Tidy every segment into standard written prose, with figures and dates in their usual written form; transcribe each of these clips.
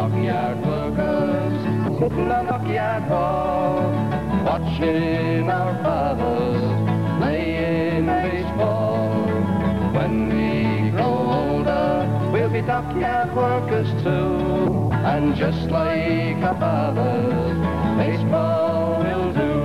dockyard workers sitting on dockyard ball, watching our fathers playing baseball. When we grow older, we'll be dockyard workers too, and just like our fathers, baseball will do.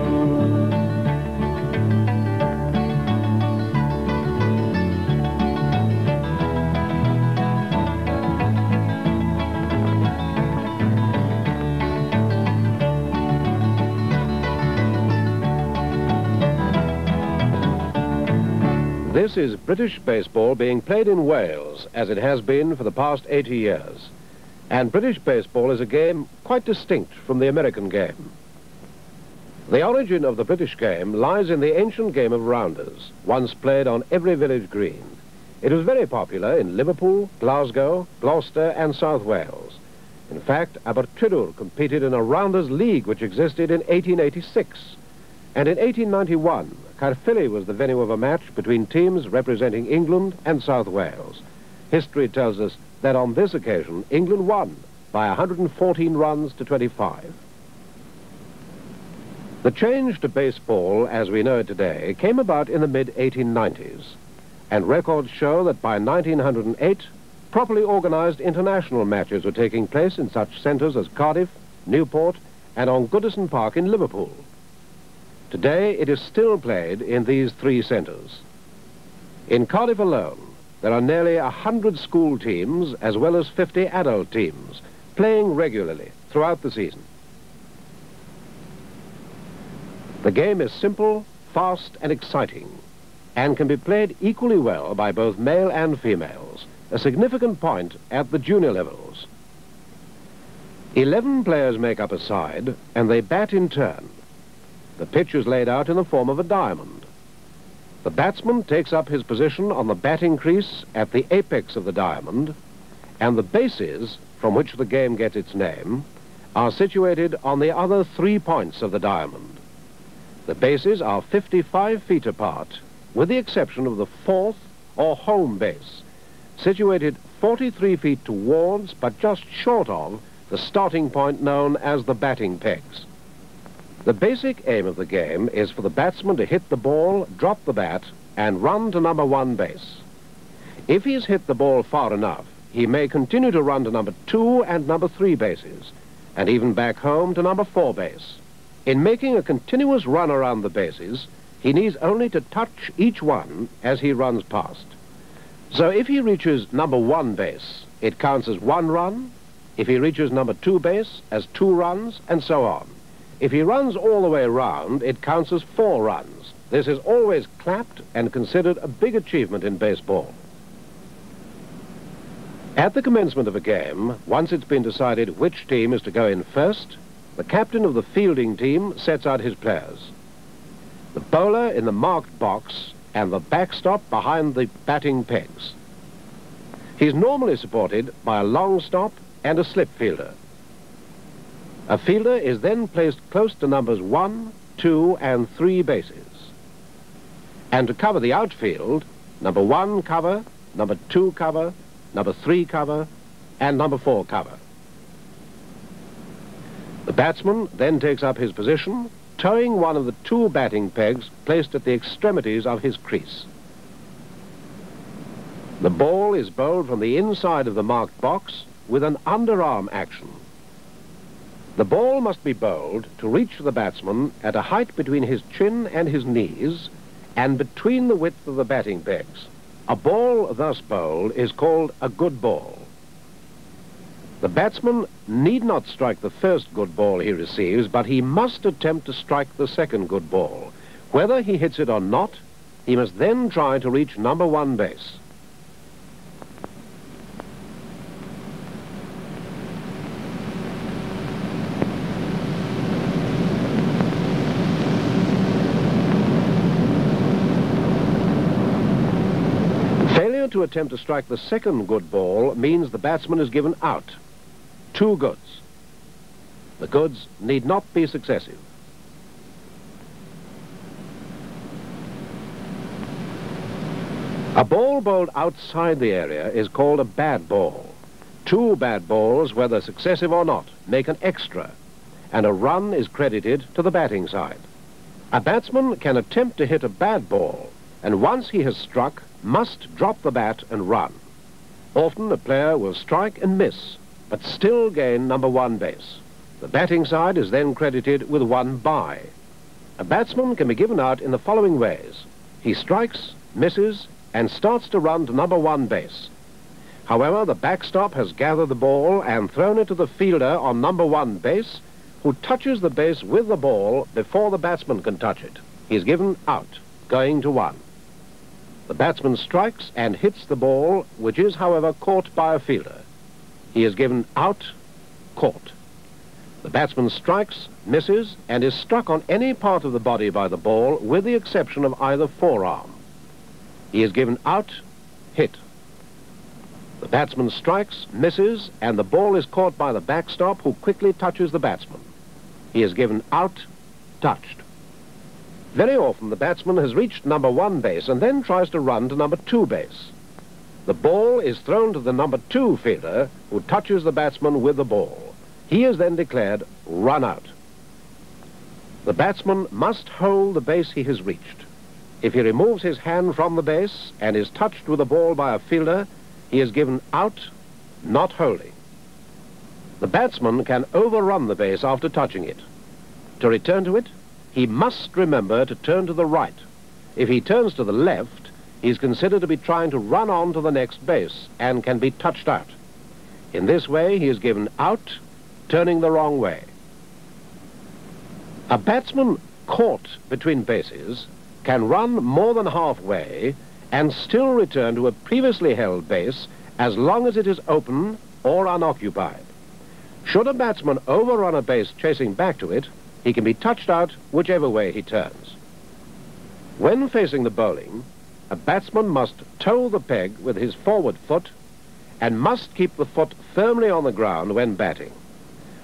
This is British baseball being played in Wales, as it has been for the past 80 years. And British baseball is a game quite distinct from the American game. The origin of the British game lies in the ancient game of rounders, once played on every village green. It was very popular in Liverpool, Glasgow, Gloucester and South Wales. In fact, Abertwydr competed in a rounders league which existed in 1886. And in 1891, Caerphilly was the venue of a match between teams representing England and South Wales. History tells us that on this occasion, England won by 114 runs to 25. The change to baseball, as we know it today, came about in the mid-1890s, and records show that by 1908, properly organized international matches were taking place in such centres as Cardiff, Newport, and on Goodison Park in Liverpool. Today, it is still played in these three centres. In Cardiff alone, there are nearly 100 school teams as well as 50 adult teams playing regularly throughout the season. The game is simple, fast and exciting, and can be played equally well by both male and females, a significant point at the junior levels. 11 players make up a side, and they bat in turn. The pitch is laid out in the form of a diamond. The batsman takes up his position on the batting crease at the apex of the diamond, and the bases, from which the game gets its name, are situated on the other 3 points of the diamond. The bases are 55 feet apart, with the exception of the fourth or home base, situated 43 feet towards, but just short of, the starting point known as the batting pegs. The basic aim of the game is for the batsman to hit the ball, drop the bat, and run to number 1 base. If he's hit the ball far enough, he may continue to run to number 2 and number 3 bases, and even back home to number 4 base. In making a continuous run around the bases, he needs only to touch each one as he runs past. So if he reaches number 1 base, it counts as 1 run. If he reaches number 2 base, as 2 runs, and so on. If he runs all the way around, it counts as 4 runs. This is always clapped and considered a big achievement in baseball. At the commencement of a game, once it's been decided which team is to go in first, the captain of the fielding team sets out his players. The bowler in the marked box and the backstop behind the batting pegs. He's normally supported by a long stop and a slip fielder. A fielder is then placed close to numbers 1, 2 and 3 bases. And to cover the outfield, number 1 cover, number 2 cover, number 3 cover, and number 4 cover. The batsman then takes up his position, towing one of the 2 batting pegs placed at the extremities of his crease. The ball is bowled from the inside of the marked box with an underarm action. The ball must be bowled to reach the batsman at a height between his chin and his knees and between the width of the batting pegs. A ball thus bowled is called a good ball. The batsman need not strike the first good ball he receives, but he must attempt to strike the second good ball. Whether he hits it or not, he must then try to reach number 1 base. To attempt to strike the second good ball means the batsman is given out. 2 goods. The goods need not be successive. A ball bowled outside the area is called a bad ball. 2 bad balls, whether successive or not, make an extra, and a run is credited to the batting side. A batsman can attempt to hit a bad ball, and once he has struck, must drop the bat and run. Often a player will strike and miss, but still gain number 1 base. The batting side is then credited with 1 bye. A batsman can be given out in the following ways. He strikes, misses, and starts to run to number 1 base. However, the backstop has gathered the ball and thrown it to the fielder on number 1 base, who touches the base with the ball before the batsman can touch it. He is given out, going to 1. The batsman strikes and hits the ball, which is, however, caught by a fielder. He is given out, caught. The batsman strikes, misses, and is struck on any part of the body by the ball, with the exception of either forearm. He is given out, hit. The batsman strikes, misses, and the ball is caught by the backstop, who quickly touches the batsman. He is given out, touched. Very often the batsman has reached number 1 base and then tries to run to number 2 base. The ball is thrown to the number 2 fielder, who touches the batsman with the ball. He is then declared run out. The batsman must hold the base he has reached. If he removes his hand from the base and is touched with the ball by a fielder, he is given out, not holding. The batsman can overrun the base after touching it. To return to it, he must remember to turn to the right. If he turns to the left, he is considered to be trying to run on to the next base and can be touched out. In this way, he is given out, turning the wrong way. A batsman caught between bases can run more than halfway and still return to a previously held base as long as it is open or unoccupied. Should a batsman overrun a base chasing back to it, he can be touched out whichever way he turns. When facing the bowling, a batsman must toe the peg with his forward foot and must keep the foot firmly on the ground when batting.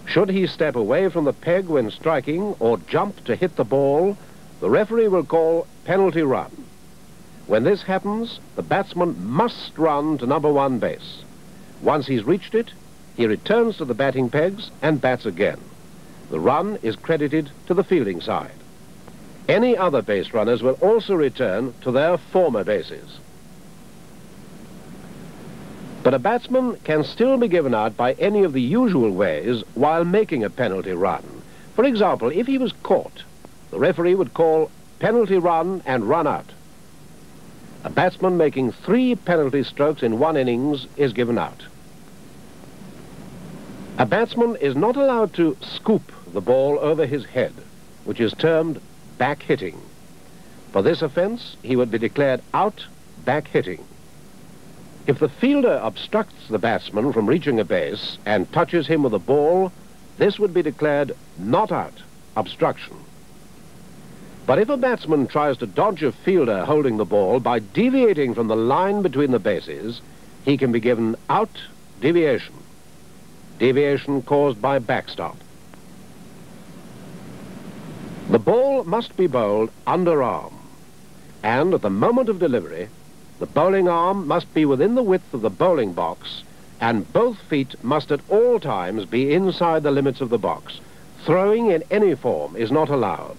Should he step away from the peg when striking or jump to hit the ball, the referee will call penalty run. When this happens, the batsman must run to number 1 base. Once he's reached it, he returns to the batting pegs and bats again. The run is credited to the fielding side. Any other base runners will also return to their former bases. But a batsman can still be given out by any of the usual ways while making a penalty run. For example, if he was caught, the referee would call penalty run and run out. A batsman making 3 penalty strokes in 1 innings is given out. A batsman is not allowed to scoop the ball over his head, which is termed back hitting. For this offence, he would be declared out, back hitting. If the fielder obstructs the batsman from reaching a base and touches him with a ball, this would be declared not out, obstruction. But if a batsman tries to dodge a fielder holding the ball by deviating from the line between the bases, he can be given out, deviation. Deviation caused by backstop. The ball must be bowled underarm, and at the moment of delivery, the bowling arm must be within the width of the bowling box, and both feet must at all times be inside the limits of the box. Throwing in any form is not allowed.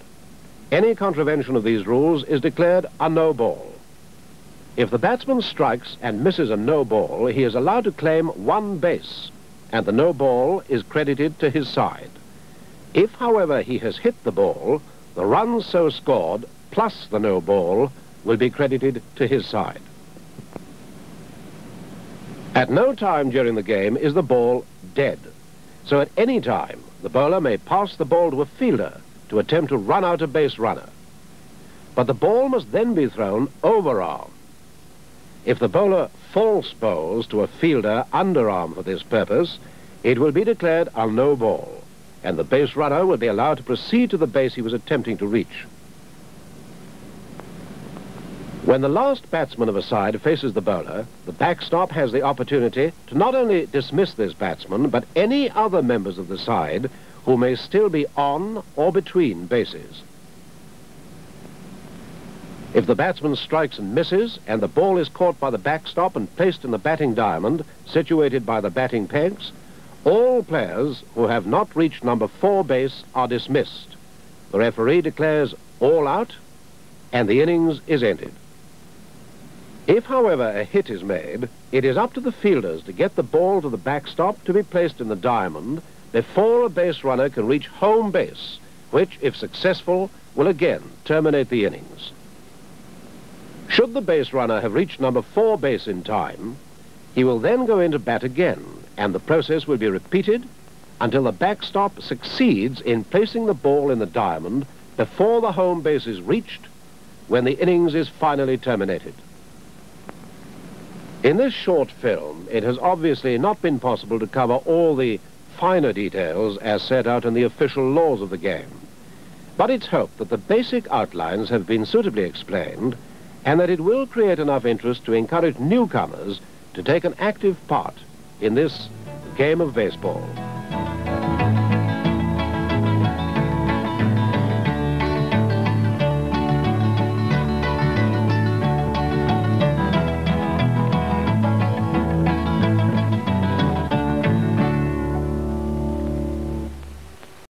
Any contravention of these rules is declared a no ball. If the batsman strikes and misses a no ball, he is allowed to claim 1 base, and the no ball is credited to his side. If, however, he has hit the ball, the runs so scored plus the no ball will be credited to his side. At no time during the game is the ball dead, so at any time the bowler may pass the ball to a fielder to attempt to run out a base runner. But the ball must then be thrown overarm. If the bowler false bowls to a fielder underarm for this purpose, it will be declared a no ball, and the base runner will be allowed to proceed to the base he was attempting to reach. When the last batsman of a side faces the bowler, the backstop has the opportunity to not only dismiss this batsman, but any other members of the side who may still be on or between bases. If the batsman strikes and misses, and the ball is caught by the backstop and placed in the batting diamond, situated by the batting pegs, all players who have not reached number 4 base are dismissed. The referee declares all out, and the innings is ended. If, however, a hit is made, it is up to the fielders to get the ball to the backstop to be placed in the diamond before a base runner can reach home base, which, if successful, will again terminate the innings. Should the base runner have reached number 4 base in time, he will then go in to bat again, and the process will be repeated until the backstop succeeds in placing the ball in the diamond before the home base is reached, when the innings is finally terminated. In this short film, it has obviously not been possible to cover all the finer details as set out in the official laws of the game. But it's hoped that the basic outlines have been suitably explained, and that it will create enough interest to encourage newcomers to take an active part in this game of baseball.